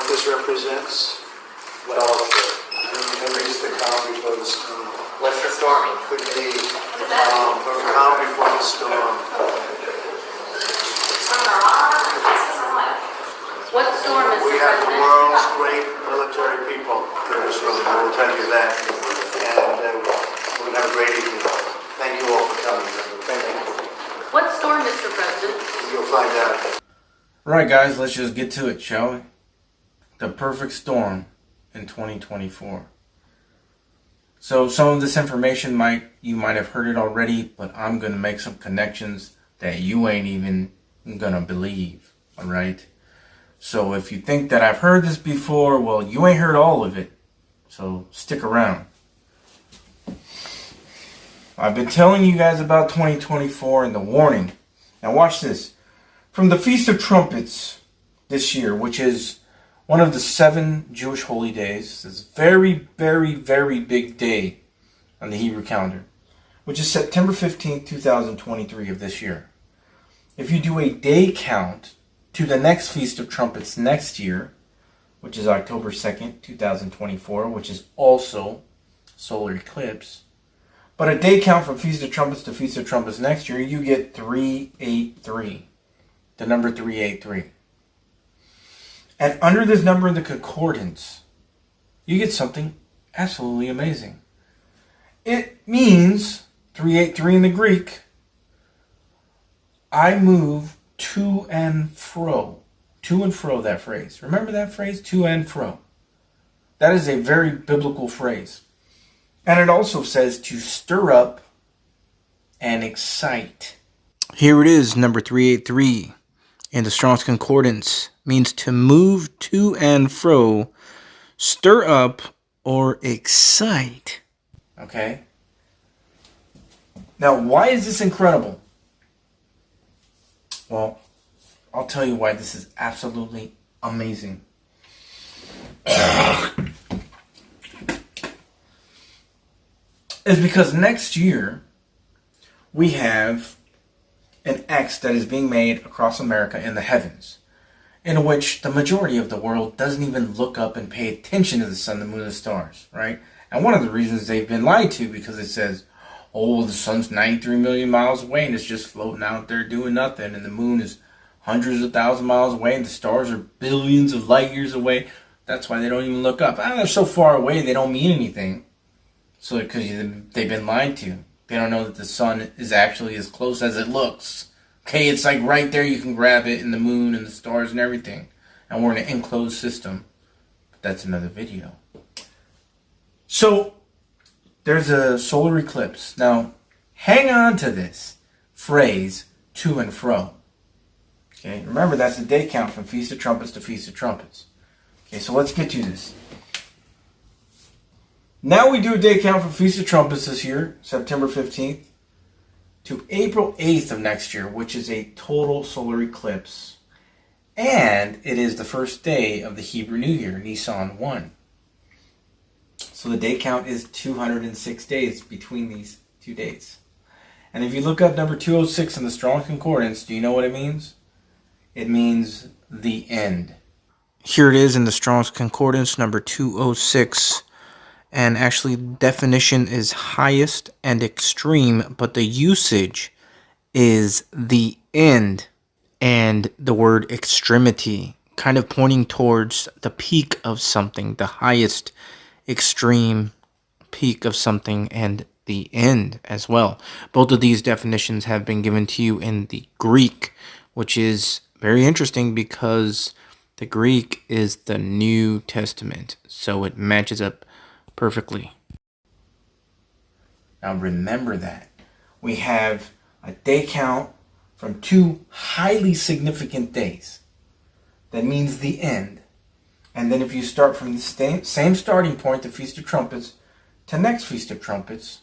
what this represents? What all of it? Maybe just the calm before the storm. What's the storming? Could be the calm before the storm. What storm, Mr. We have the President? world's great military people in this room. I will tell you that. And we'll have a great evening. Thank you all for coming. Thank you. What storm, Mr. President? You'll find out. Right, guys, let's just get to it, shall we? The perfect storm in 2024. So some of this information you might have heard it already, but I'm going to make some connections that you ain't even going to believe, all right? So if you think that I've heard this before, well, you ain't heard all of it. So stick around. I've been telling you guys about 2024 and the warning. Now watch this. From the Feast of Trumpets this year, which is one of the 7 Jewish holy days, this very, very, very big day on the Hebrew calendar, which is September 15th, 2023 of this year. If you do a day count to the next Feast of Trumpets next year, which is October 2nd, 2024, which is also solar eclipse, but a day count from Feast of Trumpets to Feast of Trumpets next year, you get 383. The number 383. And under this number in the concordance, you get something absolutely amazing. It means 383 in the Greek. I move to and fro. To and fro, that phrase. Remember that phrase? To and fro. That is a very biblical phrase. And it also says to stir up and excite. Here it is, number 383. In the Strong's Concordance, means to move to and fro, stir up, or excite. Okay? Now, why is this incredible? Well, I'll tell you why this is absolutely amazing. It's because next year, we have an X that is being made across America in the heavens, in which the majority of the world doesn't even look up and pay attention to the sun, the moon, and the stars, right? And one of the reasons they've been lied to, because it says, oh, the sun's 93 million miles away and it's just floating out there doing nothing, and the moon is hundreds of thousands of miles away and the stars are billions of light years away. That's why they don't even look up. They're so far away they don't mean anything. So because they've been lied to. They don't know that the sun is actually as close as it looks. Okay, it's like right there, you can grab it, and the moon and the stars and everything. And we're in an enclosed system. But that's another video. So, there's a solar eclipse. Now, hang on to this phrase, to and fro. Okay, remember that's the day count from Feast of Trumpets to Feast of Trumpets. Okay, so let's get to this. Now we do a day count for Feast of Trumpets this year, September 15th, to April 8th of next year, which is a total solar eclipse. And it is the first day of the Hebrew New Year, Nisan 1. So the day count is 206 days between these two dates. And if you look up number 206 in the Strong's Concordance, do you know what it means? It means the end. Here it is in the Strong's Concordance, number 206. And actually, definition is highest and extreme, but the usage is the end and the word extremity, kind of pointing towards the peak of something, the highest extreme peak of something, and the end as well. Both of these definitions have been given to you in the Greek, which is very interesting because the Greek is the New Testament, so it matches up perfectly. Now remember that. We have a day count from 2 highly significant days. That means the end. And then if you start from the same starting point, the Feast of Trumpets, to next Feast of Trumpets,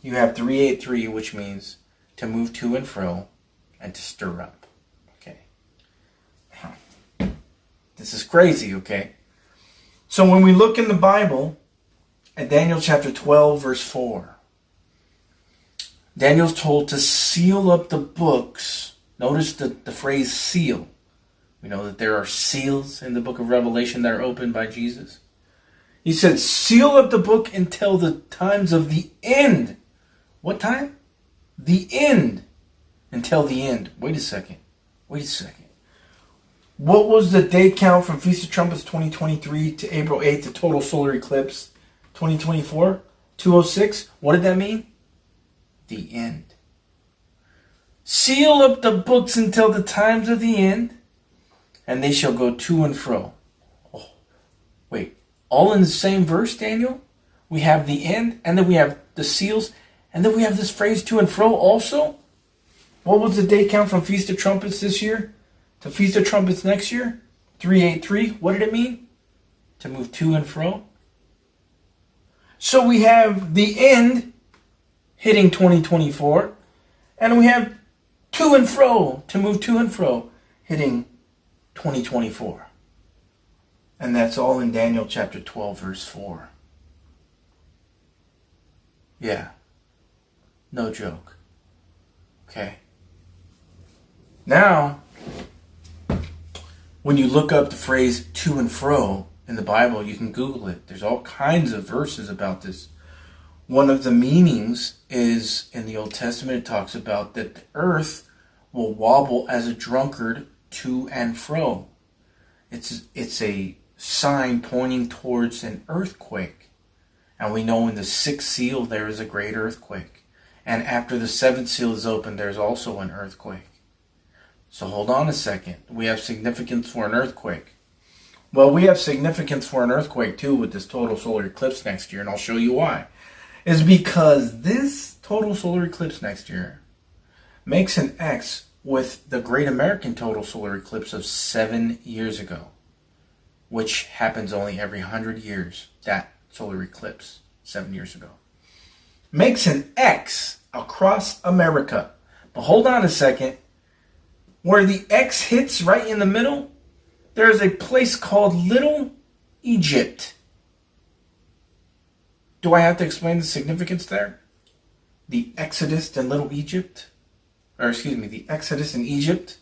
you have 383, which means to move to and fro and to stir up. Okay. This is crazy, okay? So when we look in the Bible, at Daniel chapter 12, verse 4. Daniel's told to seal up the books. Notice the phrase seal. We know that there are seals in the book of Revelation that are opened by Jesus. He said, seal up the book until the times of the end. What time? The end. Until the end. Wait a second. What was the day count from Feast of Trumpets 2023 to April 8th to total solar eclipse 2024? 206. What did that mean? The end. Seal up the books until the times of the end, and they shall go to and fro. Oh, wait. All in the same verse, Daniel? We have the end, and then we have the seals, and then we have this phrase to and fro also? What was the day count from Feast of Trumpets this year to Feast of Trumpets next year? 383. What did it mean? To move to and fro. So we have the end hitting 2024, and we have to and fro, to move to and fro, hitting 2024. And that's all in Daniel chapter 12, verse 4. Yeah. No joke. Okay. Now, when you look up the phrase to and fro in the Bible, you can Google it. There's all kinds of verses about this. One of the meanings is in the Old Testament, it talks about that the earth will wobble as a drunkard to and fro. It's a sign pointing towards an earthquake. And we know in the sixth seal there is a great earthquake. And after the seventh seal is opened, there's also an earthquake. So hold on a second. We have significance for an earthquake. Well, we have significance for an earthquake too with this total solar eclipse next year, and I'll show you why. Is because this total solar eclipse next year makes an X with the Great American total solar eclipse of 7 years ago, which happens only every 100 years, that solar eclipse 7 years ago. Makes an X across America. But hold on a second. Where the X hits right in the middle, there is a place called Little Egypt. Do I have to explain the significance there? The Exodus in Little Egypt, the Exodus in Egypt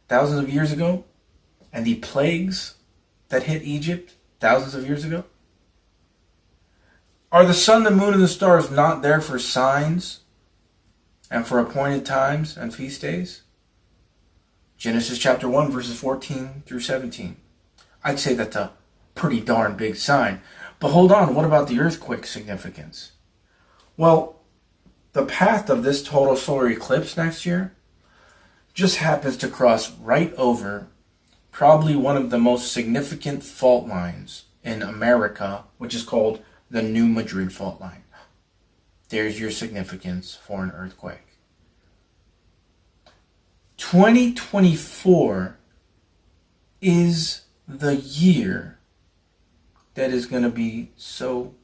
thousands of years ago, and the plagues that hit Egypt thousands of years ago? Are the sun, the moon, and the stars not there for signs and for appointed times and feast days? Genesis chapter 1, verses 14 through 17. I'd say that's a pretty darn big sign. But hold on, what about the earthquake significance? Well, the path of this total solar eclipse next year just happens to cross right over probably one of the most significant fault lines in America, which is called the New Madrid Fault Line. There's your significance for an earthquake. 2024 is the year that is going to be so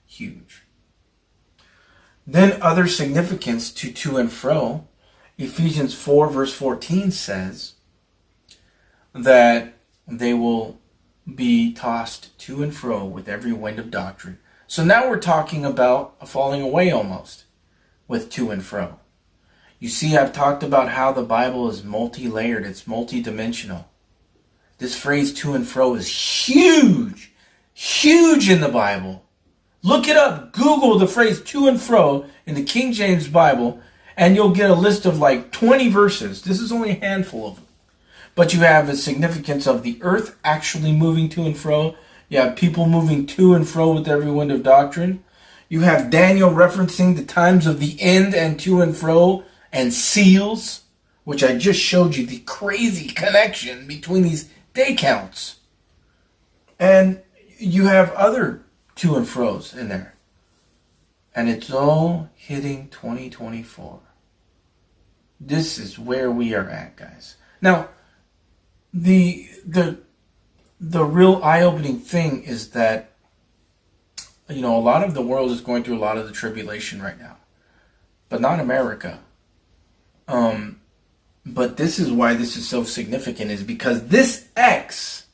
huge. Then other significance to and fro. Ephesians 4 verse 14 says that they will be tossed to and fro with every wind of doctrine. So now we're talking about a falling away almost with to and fro. You see, I've talked about how the Bible is multi-layered. It's multi-dimensional. This phrase to and fro is huge. Huge in the Bible. Look it up. Google the phrase to and fro in the King James Bible, and you'll get a list of like 20 verses. This is only a handful of them. But you have the significance of the earth actually moving to and fro. You have people moving to and fro with every wind of doctrine. You have Daniel referencing the times of the end and to and fro and seals, which I just showed you the crazy connection between these day counts. And you have other to and fros in there. And it's all hitting 2024. This is where we are at, guys. Now, the real eye-opening thing is that, a lot of the world is going through a lot of the tribulation right now. But not America. But this is why this is so significant, is because this X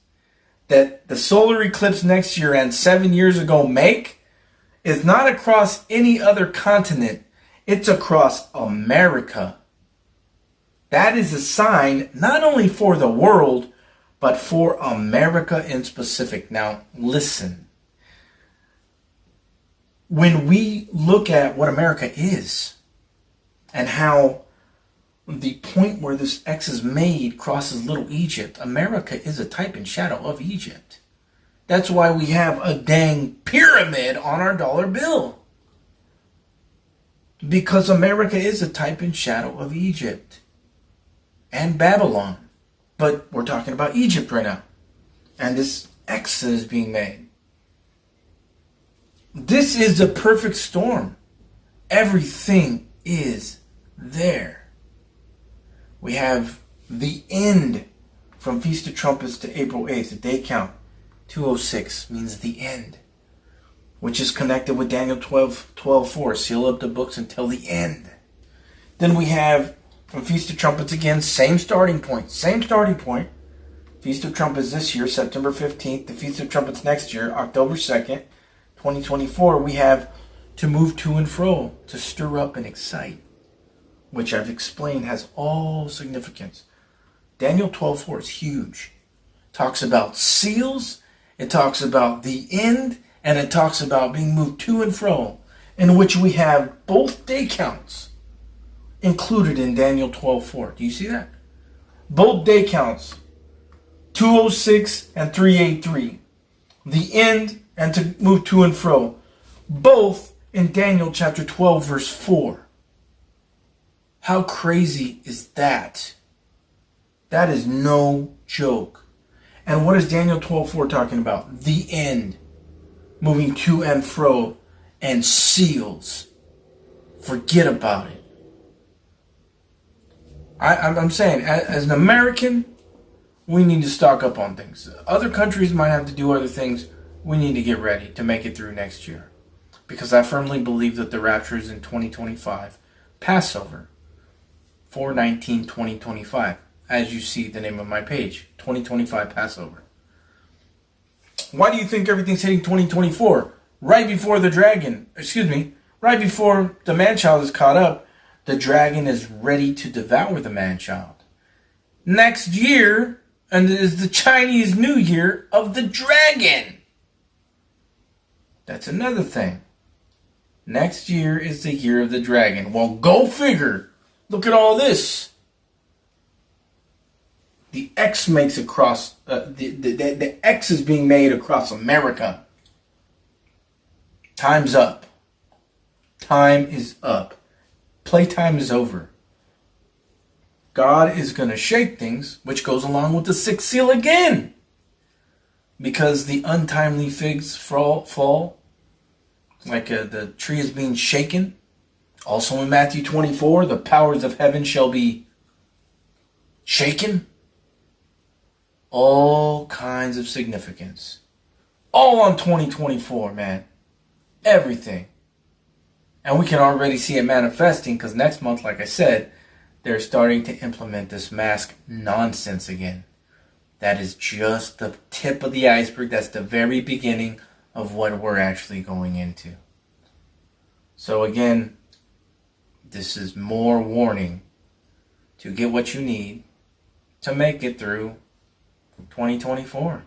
that the solar eclipse next year and 7 years ago make is not across any other continent. It's across America. That is a sign not only for the world, but for America in specific. Now, listen. When we look at what America is and how the point where this X is made crosses Little Egypt, America is a type and shadow of Egypt. That's why we have a dang pyramid on our dollar bill. Because America is a type and shadow of Egypt and Babylon. But we're talking about Egypt right now. And this X is being made. This is the perfect storm. Everything is there. We have the end from Feast of Trumpets to April 8th, the day count. 206 means the end, which is connected with Daniel 12:4. Seal up the books until the end. Then we have from Feast of Trumpets again, same starting point. Feast of Trumpets this year, September 15th. The Feast of Trumpets next year, October 2nd, 2024. We have to move to and fro, to stir up and excite, which I've explained has all significance. Daniel 12:4 is huge. Talks about seals, it talks about the end, and it talks about being moved to and fro, in which we have both day counts included in Daniel 12:4. Do you see that? Both day counts, 206 and 383. The end and to move to and fro, both in Daniel chapter 12, verse 4. How crazy is that? That is no joke. And what is Daniel 12:4 talking about? The end. Moving to and fro. And seals. Forget about it. I'm saying, as an American, we need to stock up on things. Other countries might have to do other things. We need to get ready to make it through next year. Because I firmly believe that the rapture is in 2025. Passover. 4/19/2025. As you see the name of my page, 2025 Passover. Why do you think everything's hitting 2024? Right before right before the man-child is caught up, the dragon is ready to devour the man-child. Next year, and it is the Chinese New Year of the dragon. That's another thing. Next year is the year of the dragon. Well, go figure. Look at all this. The X makes across the X is being made across America. Time's up. Time is up. Playtime is over. God is going to shake things, which goes along with the sixth seal again. Because the untimely figs fall like the tree is being shaken. Also in Matthew 24, the powers of heaven shall be shaken. All kinds of significance. All on 2024, man. Everything. And we can already see it manifesting because next month, like I said, they're starting to implement this mask nonsense again. That is just the tip of the iceberg. That's the very beginning of what we're actually going into. So again, this is more warning to get what you need to make it through 2024.